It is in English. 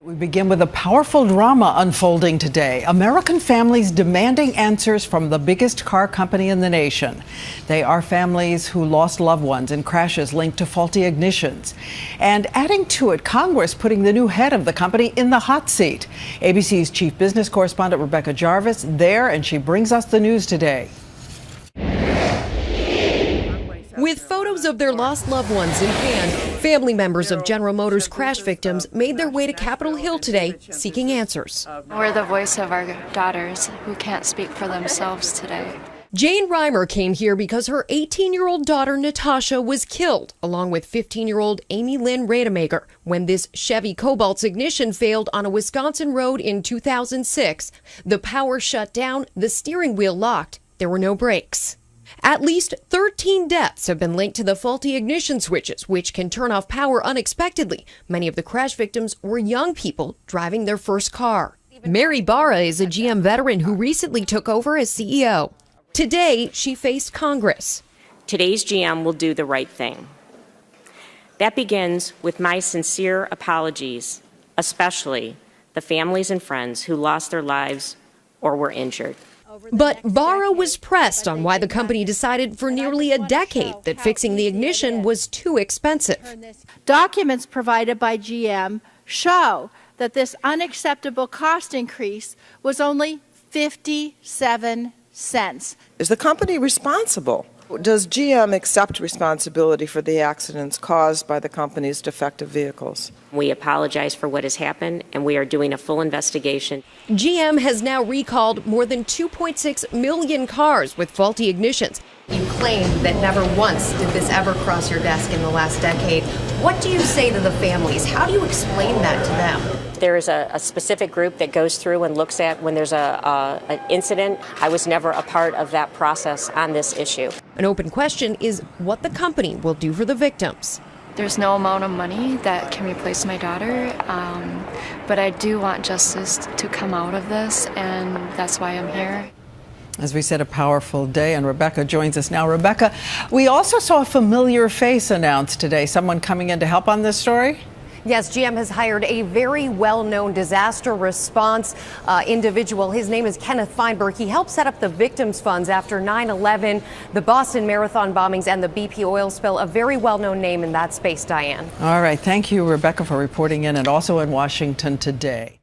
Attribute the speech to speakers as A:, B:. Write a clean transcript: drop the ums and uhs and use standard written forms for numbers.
A: We begin with a powerful drama unfolding today. American families demanding answers from the biggest car company in the nation. They are families who lost loved ones in crashes linked to faulty ignitions. And adding to it, Congress putting the new head of the company in the hot seat. ABC's chief business correspondent Rebecca Jarvis there, and she brings us the news today.
B: With photos of their lost loved ones in hand, family members of General Motors crash victims made their way to Capitol Hill today seeking answers.
C: We're the voice of our daughters who can't speak for themselves today.
B: Jane Reimer came here because her 18-year-old daughter Natasha was killed, along with 15-year-old Amy Lynn Rademacher, when this Chevy Cobalt's ignition failed on a Wisconsin road in 2006. The power shut down, the steering wheel locked, there were no brakes. At least 13 deaths have been linked to the faulty ignition switches, which can turn off power unexpectedly. Many of the crash victims were young people driving their first car. Mary Barra is a GM veteran who recently took over as CEO. Today, she faced Congress.
D: Today's GM will do the right thing. That begins with my sincere apologies, especially the families and friends who lost their lives or were injured.
B: But Barra was pressed on why the company decided for nearly a decade that fixing the ignition was too expensive.
E: Documents provided by GM show that this unacceptable cost increase was only 57 cents.
F: Is the company responsible? Does GM accept responsibility for the accidents caused by the company's defective vehicles?
D: We apologize for what has happened, and we are doing a full investigation.
B: GM has now recalled more than 2.6 million cars with faulty ignitions. You claim that never once did this ever cross your desk in the last decade. What do you say to the families? How do you explain that to them?
D: There is a specific group that goes through and looks at when there's an incident. I was never a part of that process on this issue.
B: An open question is what the company will do for the victims.
C: There's no amount of money that can replace my daughter, but I do want justice to come out of this, and that's why I'm here.
A: As we said, a powerful day, and Rebecca joins us now. Rebecca, we also saw a familiar face announced today. Someone coming in to help on this story?
G: Yes, GM has hired a very well-known disaster response individual. His name is Kenneth Feinberg. He helped set up the victims funds after 9/11, the Boston Marathon bombings, and the BP oil spill. A very well-known name in that space, Diane.
A: All right. Thank you, Rebecca, for reporting in, and also in Washington today.